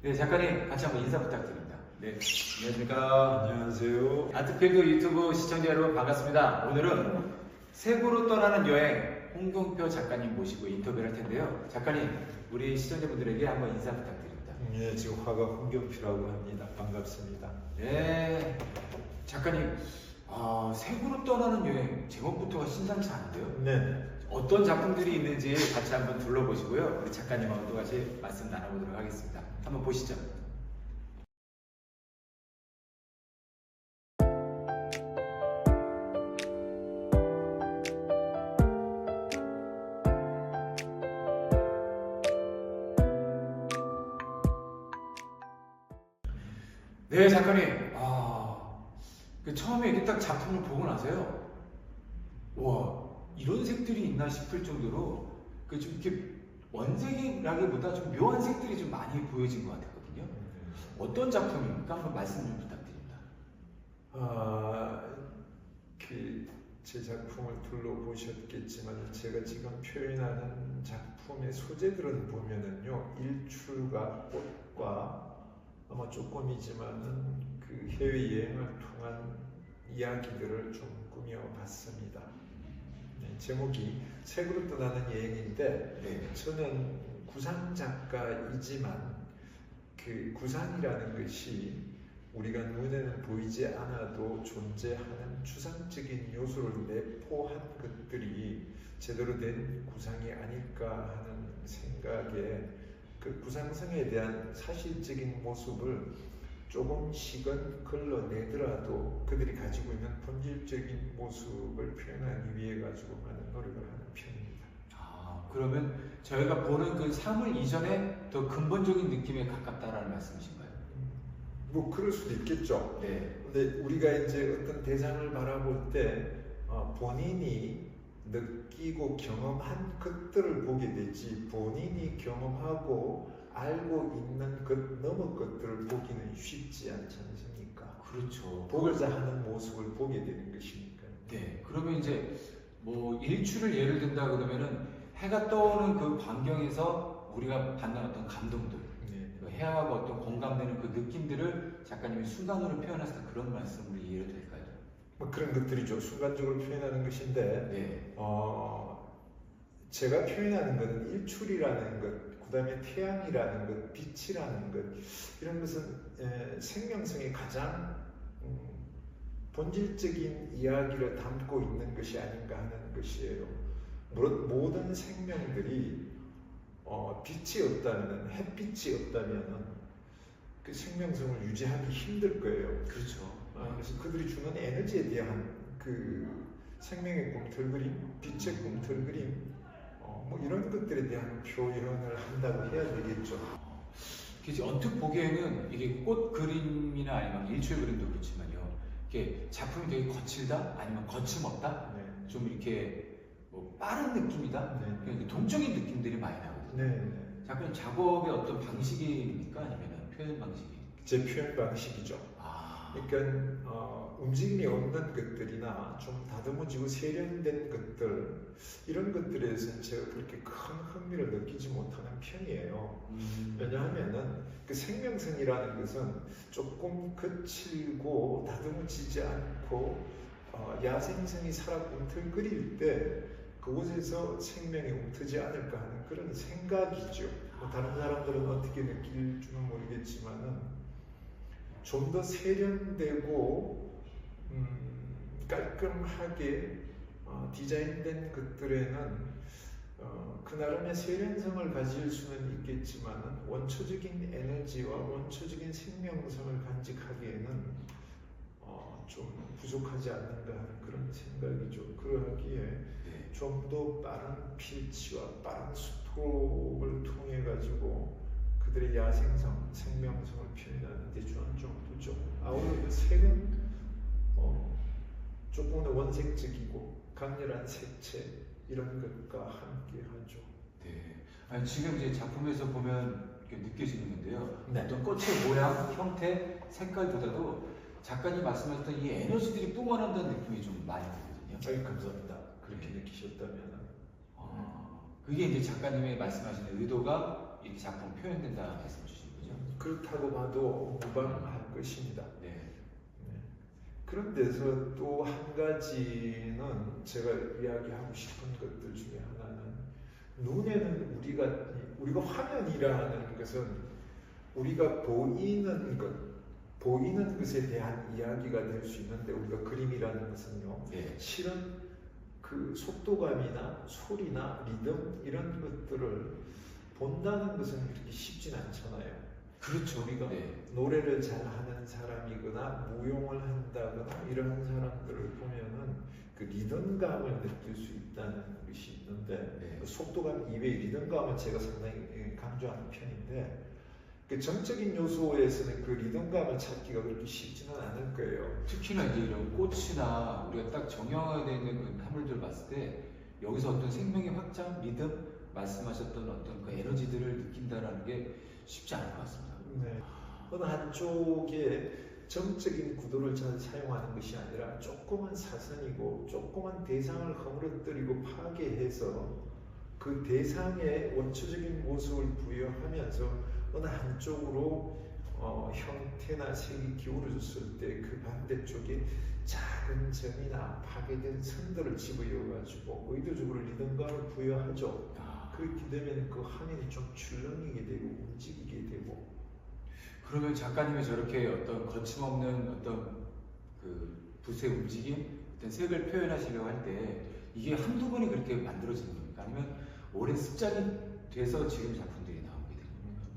네, 작가님 같이 한번 인사 부탁드립니다. 네, 안녕하십니까. 안녕하세요. 아트필드 유튜브 시청자 여러분 반갑습니다. 오늘은 세부로 떠나는 여행 홍경표 작가님 모시고 인터뷰를 할 텐데요. 작가님, 우리 시청자분들에게 한번 인사 부탁드립니다. 네, 지금 화가 홍경표라고 합니다. 반갑습니다. 네, 작가님, 세부로 떠나는 여행 제목부터가 심상치 않은데요. 네. 어떤 작품들이 있는지 같이 한번 둘러보시고요. 우리 작가님하고 또 같이 말씀 나눠보도록 하겠습니다. 한번 보시죠. 네, 작가님. 처음에 이렇게 딱 작품을 보고 나서요. 와, 이런 색들이 있나 싶을 정도로 좀 이렇게 원색이라기보다 좀 묘한 색들이 좀 많이 보여진 것 같았거든요. 어떤 작품입니까? 한번 말씀 좀 부탁드립니다. 제 작품을 둘러보셨겠지만 제가 지금 표현하는 작품의 소재들은 보면은요, 일출과 꽃과 아마 조금이지만은 그 해외여행을 통한 이야기들을 좀 꾸며봤습니다. 네, 제목이 색으로 떠나는 여행인데, 네. 저는 구상 작가이지만 그 구상이라는 것이 우리가 눈에는 보이지 않아도 존재하는 추상적인 요소를 내포한 것들이 제대로 된 구상이 아닐까 하는 생각에 그 구상성에 대한 사실적인 모습을 조금씩은 걸러내더라도 그들이 가지고 있는 본질적인 모습을 표현하기 위해 가지고 많은 노력을 하는 편입니다. 그러면 저희가 보는 그 사물 이전에 더 근본적인 느낌에 가깝다라는 말씀이신가요? 뭐 그럴 수도 있겠죠. 네. 근데 우리가 이제 어떤 대상을 바라볼 때 본인이 느끼고 경험한 것들을 보게 되지, 본인이 경험하고 알고 있는 것 넘어 것들을 보기는 쉽지 않지 않습니까? 그렇죠. 보고자 하는 모습을 보게 되는 것이니까요. 네. 그러면 이제 뭐 일출을 예를 든다 그러면은 해가 떠오는 그 광경에서 우리가 받는 어떤 감동들, 네. 그 해하고 어떤 공감되는 그 느낌들을 작가님이 순간으로 표현하셨다, 그런 말씀으로 이해를 될까요? 뭐 그런 것들이죠. 순간적으로 표현하는 것인데, 네. 제가 표현하는 것은 일출이라는 것, 그 다음에 태양이라는 것, 빛이라는 것, 이런 것은 생명성이 가장 본질적인 이야기를 담고 있는 것이 아닌가 하는 것이에요. 모든 생명들이 빛이 없다면, 햇빛이 없다면 그 생명성을 유지하기 힘들 거예요. 그렇죠. 그래서 그들이 주는 에너지에 대한 그 생명의 꿈틀그림, 빛의 꿈틀그림, 뭐 이런 것들에 대한 표현을 한다고 해야 되겠죠. 이게 언뜻 보기에는 이게 꽃 그림이나 아니면 일출 그림도 그렇지만요. 이게 작품이 되게 거칠다, 아니면 거침없다, 네. 좀 이렇게 뭐 빠른 느낌이다, 네. 이렇게 동적인 느낌들이 많이 나거든요. 네. 작가님 작업의 어떤 방식입니까, 아니면 표현 방식이? 제 표현 방식이죠. 그러니까 움직임이 없는 것들이나 좀 다듬어지고 세련된 것들, 이런 것들에서는 제가 그렇게 큰 흥미를 느끼지 못하는 편이에요. 왜냐하면은 그 생명성이라는 것은 조금 거칠고 다듬어지지 않고 야생성이 살아 꿈틀거릴 때 그곳에서 생명이 움트지 않을까 하는 그런 생각이죠. 뭐 다른 사람들은 어떻게 느낄지는 모르겠지만은 좀 더 세련되고 깔끔하게 디자인된 것들에는 그 나름의 세련성을 가질 수는 있겠지만 원초적인 에너지와 원초적인 생명성을 간직하기에는 좀 부족하지 않는가 하는 그런 생각이죠. 그러기에 좀 더 빠른 필치와 빠른 스트로크를 통해 가지고 그들의 야생성, 생명성을 표현하는 데 주는 정도죠. 아울러 그 색은 조금 더 원색적이고 강렬한 색채, 이런 것과 함께하죠. 네. 지금 이제 작품에서 보면 이렇게 느껴지는 건데요. 네. 어떤 꽃의 모양, 형태, 색깔보다도 작가님 말씀하셨던 이 에너지들이 뿜어난다는 느낌이 좀 많이 들거든요. 감사합니다. 그렇게 느끼셨다면. 그게 이제 작가님의 말씀하시는 의도가 이렇게 작품 표현된다 말씀 주신 거죠? 그렇다고 봐도 무방할 것입니다. 네. 네. 그런 데서 또 한 가지는 제가 이야기하고 싶은 것들 중에 하나는, 눈에는 우리가 화면이라는 것은 우리가 보이는 것에 대한 이야기가 될 수 있는데, 우리가 그림이라는 것은요, 네. 실은 그 속도감이나 소리나 리듬 이런 것들을 본다는 것은 그렇게 쉽진 않잖아요. 그렇죠. 우리가 네. 노래를 잘하는 사람이거나 무용을 한다거나 이런 사람들을 보면은 그 리듬감을 느낄 수 있다는 것이 있는데, 네. 그 속도감 이외의 리듬감은 제가 상당히 강조하는 편인데, 그 정적인 요소에서는 그 리듬감을 찾기가 그렇게 쉽지는 않을 거예요. 특히나 이제 이런 꽃이나 우리가 딱 정형화되어 있는 그 사물들을 봤을 때 여기서 어떤 생명의 확장, 리듬, 말씀하셨던 어떤 그 에너지들을 느낀다라는 게 쉽지 않을 것 같습니다. 네. 어느 한쪽에 정적인 구도를 잘 사용하는 것이 아니라 조그만 사선이고 조그만 대상을 허물어뜨리고 파괴해서 그 대상의 원초적인 모습을 부여하면서 어느 한쪽으로 형태나 색이 기울어졌을 때 그 반대쪽에 작은 점이나 파괴된 선들을 집어넣어가지고 의도적으로 리듬감을 부여하죠. 그렇게 되면 그 화면이 좀 출렁이게 되고 움직이게 되고. 그러면 작가님이 저렇게 어떤 거침없는 어떤 그 붓의 움직임, 어떤 색을 표현하시려고 할 때 이게 한두 번이 그렇게 만들어지는 겁니까? 아니면 오랜 습작이 돼서 지금 작품들이 나오게 되는 겁니까?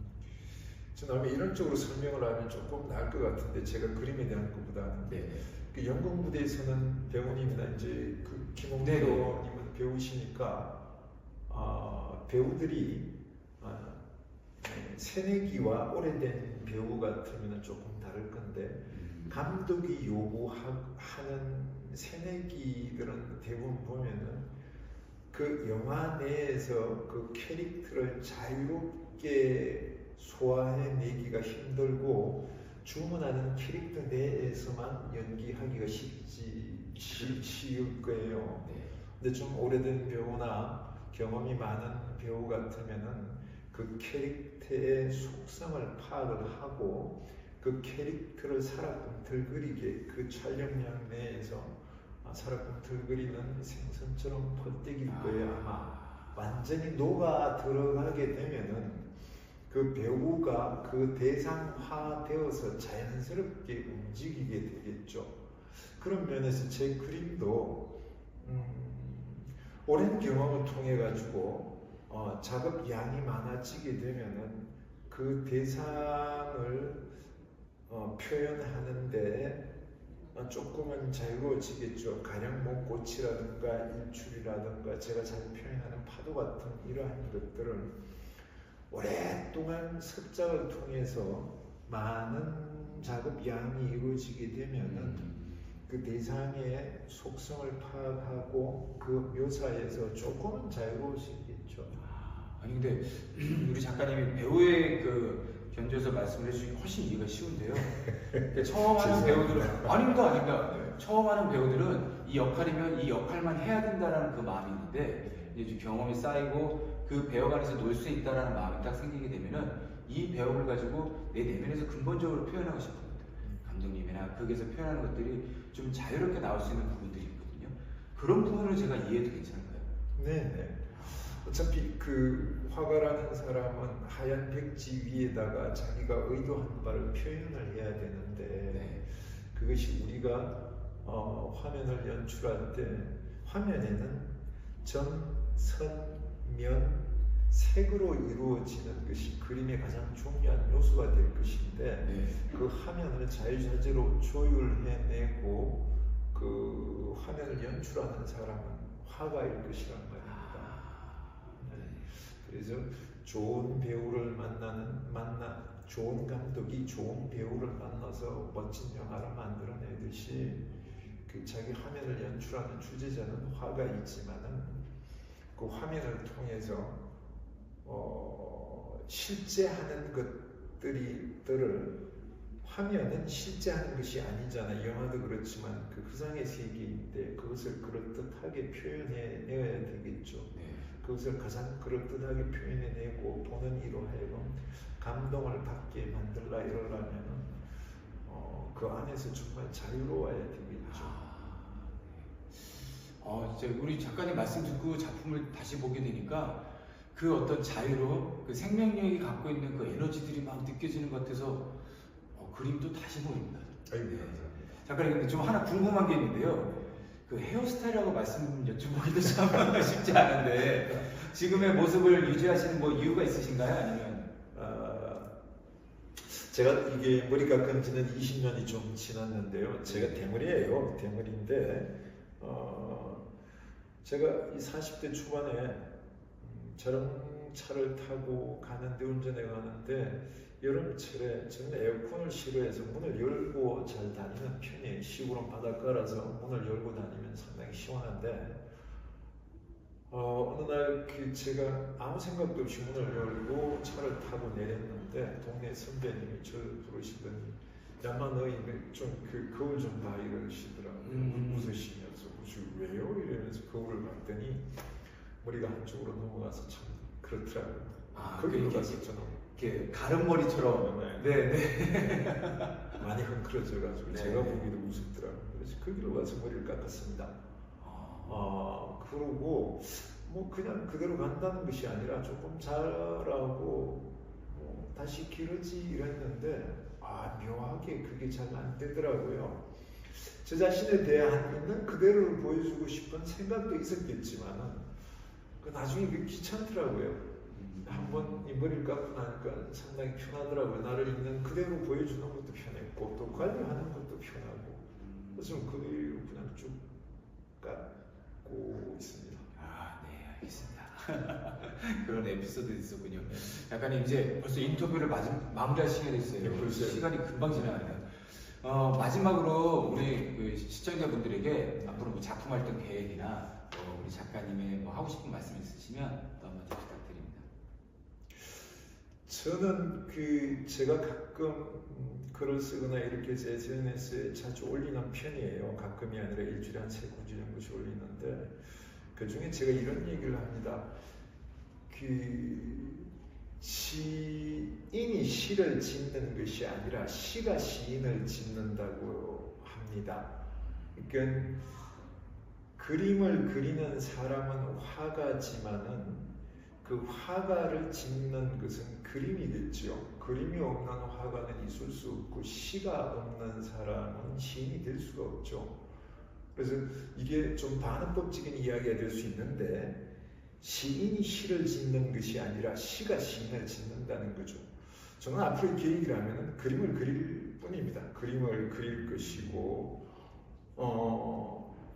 저는 이런 쪽으로 설명을 하면 조금 나을 것 같은데, 제가 그림에 대한 것보다는 네. 그 연극 무대에서는 배우님이나 이제 그 김홍도님은 배우시니까 배우들이 새내기와 오래된 배우 같으면 조금 다를 건데, 감독이 요구하는 새내기들은 대부분 보면은 그 영화 내에서 그 캐릭터를 자유롭게 소화해내기가 힘들고 주문하는 캐릭터 내에서만 연기하기가 쉬울 거예요. 네. 근데 좀 오래된 배우나 경험이 많은 배우 같으면은 그 캐릭터의 속성을 파악을 하고 그 캐릭터를 살아끔 들그리게 그 촬영장 내에서 살아끔 들그리는 생선처럼 퍼뜨길 거예요. 아마 완전히 녹아 들어가게 되면은 그 배우가 그 대상화되어서 자연스럽게 움직이게 되겠죠. 그런 면에서 제 그림도 오랜 경험을 통해 가지고 작업 양이 많아지게 되면은 그 대상을 표현하는데 조금은 자유로워지겠죠. 가령 뭐 꽃이라든가 일출이라든가 제가 잘 표현하는 파도 같은 이러한 것들을 오랫동안 습작을 통해서 많은 작업 양이 이루어지게 되면은 그 대상의 속성을 파악하고 그 묘사에서 조금은 자유로워지겠죠. 아니 근데 우리 작가님이 배우의 그 견주에서 말씀을 해주시기 훨씬 이해가 쉬운데요. 그러니까 처음 하는 배우들은 아닙니다. 처음 하는 배우들은 이 역할이면 이 역할만 해야 된다라는 그 마음이 있는데 이제 좀 경험이 쌓이고 그 배역 안에서 놀 수 있다라는 마음이 딱 생기게 되면은 이 배역을 가지고 내 내면에서 근본적으로 표현하고 싶은 것들, 감독님이나 극에서 표현하는 것들이 좀 자유롭게 나올 수 있는 부분들이 있거든요. 그런 부분을 제가 이해해도 괜찮을까요? 네네. 어차피 그 화가라는 사람은 하얀 백지 위에다가 자기가 의도한 바를 표현을 해야 되는데 네. 그것이 우리가 화면을 연출할 때 화면에는 점, 선, 면, 색으로 이루어지는 것이 그림의 가장 중요한 요소가 될 것인데 네. 그 화면을 자유자재로 조율해내고 그 화면을 연출하는 사람은 화가일 것이란 말입니다. 그래서 좋은 배우를 좋은 감독이 좋은 배우를 만나서 멋진 영화를 만들어내듯이 그 자기 화면을 연출하는 주제자는 화가이지만은 그 화면을 통해서 실제 하는 것들을 화면은 실제 하는 것이 아니잖아요. 영화도 그렇지만 그 상의 세계인데 그것을 그럴듯하게 표현해내야 되겠죠. 네. 그것을 가장 그럴듯하게 표현해내고 보는 이로 하여금 감동을 받게 만들라 이러려면은 그 안에서 정말 자유로워야 되겠죠. 진짜 우리 작가님 말씀 듣고 작품을 다시 보게 되니까 그 어떤 자유로 그 생명력이 갖고 있는 그 에너지들이 막 느껴지는 것 같아서 그림도 다시 보입니다. 아이고 감사합니다. 작가님 근데 좀 하나 궁금한 게 있는데요. 그 헤어스타일이라고 말씀 여쭤보기도 참 쉽지 않은데 지금의 모습을 유지하시는 뭐 이유가 있으신가요? 아니면 제가 이게 머리 깎은 지는 20년이 좀 지났는데요. 제가 대머리예요. 대머리인데 제가 이 40대 초반에 자동차를 타고 가는데 운전해 가는데 여름철에 저는 에어컨을 싫어해서 문을 열고 잘 다니는 편이에요. 시골은 바닷가라서 문을 열고 다니면 상당히 시원한데 어느 날 제가 아무 생각도 없이 문을 열고 차를 타고 내렸는데 동네 선배님이 저를 부르시더니 야마 너희 좀 거울 좀 봐 이러시더라고요. 웃으시면서 왜요? 이러면서 거울을 봤더니 머리가 한쪽으로 넘어가서 참 그렇더라고요. 거기로 가서 저는 이렇게 가름머리처럼 네. 많이 흥크러져가지고 네. 제가 보기도 우습더라고요. 그래서 거기로 가서 머리를 깎았습니다. 그러고 뭐 그냥 그대로 간다는 것이 아니라 조금 자라고 다시 기르지 이랬는데 묘하게 그게 잘 안 되더라고요. 저 자신에 대한 있는 그대로를 보여주고 싶은 생각도 있었겠지만은 나중에 그게 귀찮더라고요. 한번 이 머리를 감고 나니까 상당히 편하더라고요. 나를 있는 그대로 보여주는 것도 편했고 또 관리하는 것도 편하고 그래서 그대로 그냥 쭉 깎고 있습니다. 네, 알겠습니다. 그런 에피소드 있었군요. 약간 이제 벌써 인터뷰를 마무리할 시간이 됐어요. 네, 벌써요. 시간이 금방 지나가네요. 마지막으로 우리 그 시청자분들에게 앞으로 뭐 작품 활동 계획이나 우리 작가님의 뭐 하고 싶은 말씀 있으시면 또 한번 부탁드립니다. 저는 제가 가끔 글을 쓰거나 이렇게 해서 SNS에 자주 올리는 편이에요. 가끔이 아니라 일주일에 한 3-9주 정도씩 올리는데 그 중에 제가 이런 얘기를 합니다. 시인이 시를 짓는 것이 아니라 시가 시인을 짓는다고 합니다. 그러니까 그림을 그리는 사람은 화가지만은 그 화가를 짓는 것은 그림이겠죠. 그림이 없는 화가는 있을 수 없고 시가 없는 사람은 시인이 될 수가 없죠. 그래서 이게 좀 반언법적인 이야기가 될 수 있는데 시인이 시를 짓는 것이 아니라 시가 시인을 짓는다는 거죠. 저는 앞으로 계획이라면 그림을 그릴 뿐입니다. 그림을 그릴 것이고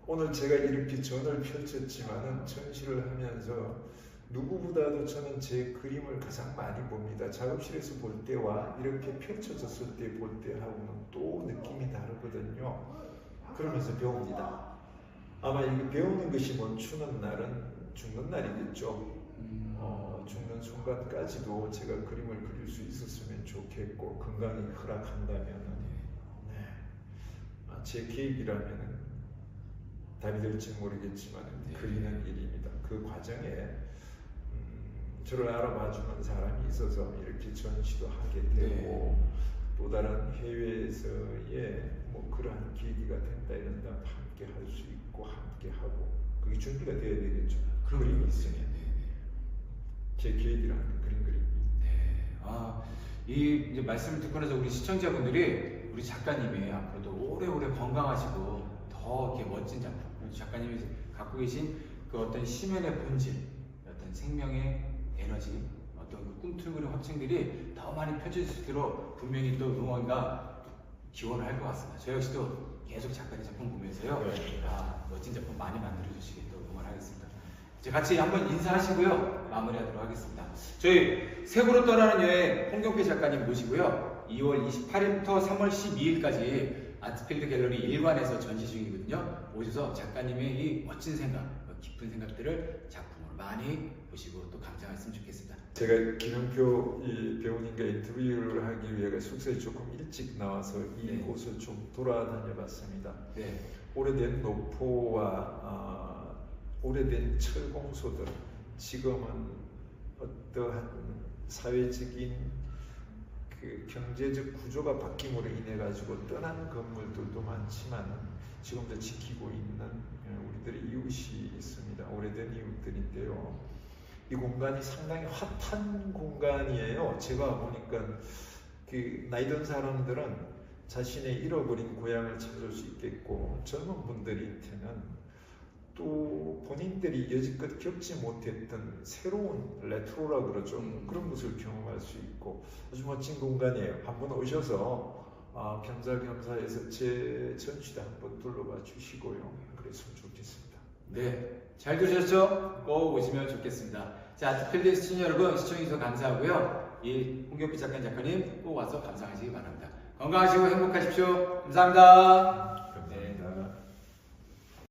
오늘 제가 이렇게 전을 펼쳤지만은 전시를 하면서 누구보다도 저는 제 그림을 가장 많이 봅니다. 작업실에서 볼 때와 이렇게 펼쳐졌을 때 볼 때하고는 또 느낌이 다르거든요. 그러면서 배웁니다. 아마 이게 배우는 것이 멈추는 날은 죽는 날이겠죠. 죽는 순간까지도 제가 그림을 그릴 수 있었으면 좋겠고 건강이 허락한다면 제 계획이라면 답이 될지 모르겠지만 그리는 일입니다. 그 과정에 저를 알아봐주는 사람이 있어서 이렇게 전시도 하게 되고 또 다른 해외에서의 뭐 그러한 계기가 된다 이런다 함께 할 수 있고 함께 하고 그게 준비가 되어야 되겠죠. 그림이 있으면 제 계획이라는 그림입니다. 이 이제 말씀을 듣고 나서 우리 시청자분들이 우리 작가님이 앞으로도 오래오래 건강하시고 더 이렇게 멋진 작품, 작가님이 갖고 계신 그 어떤 심연의 본질, 어떤 생명의 에너지, 어떤 그 꿈틀거리는 확증들이 더 많이 펼쳐질 수 있도록 분명히 또 응원과 기원을 할 것 같습니다. 저 역시도 계속 작가님 작품 보면서요, 멋진 작품 많이 만들어 주시길 또 응원하겠습니다. 이제 같이 한번 인사하시고요, 마무리하도록 하겠습니다. 저희 세부로 떠나는 여행 홍경필 작가님 모시고요, 2월 28일부터 3월 12일까지 아트필드 갤러리 1관에서 전시 중이거든요. 오셔서 작가님의 이 멋진 생각, 깊은 생각들을 작품으로 많이 보시고 또 감상했으면 좋겠습니다. 제가 김영표 배우님과 인터뷰를 하기 위해 숙소에 조금 일찍 나와서 이곳을 좀 돌아다녀봤습니다. 오래된 노포와 오래된 철공소들, 지금은 어떠한 사회적인 그 경제적 구조가 바뀜으로 인해 가지고 떠난 건물들도 많지만 지금도 지키고 있는 우리들의 이웃이 있습니다. 오래된 이웃들인데요. 이 공간이 상당히 핫한 공간이에요. 제가 보니까 그 나이 든 사람들은 자신의 잃어버린 고향을 찾을 수 있겠고, 젊은 분들한테는 또 본인들이 여지껏 겪지 못했던 새로운 레트로라 그러죠. 그런 것을 경험할 수 있고 아주 멋진 공간이에요. 한번 오셔서 겸사겸사해서 제 전시도 한번 둘러봐 주시고요. 그랬으면 좋겠습니다. 네, 잘 들으셨죠? 꼭 오시면 좋겠습니다. 자, 특별히 시청자 여러분 시청해주셔서 감사하고요. 이 홍경필 작가님 꼭 와서 감상하시기 바랍니다. 건강하시고 행복하십시오. 감사합니다.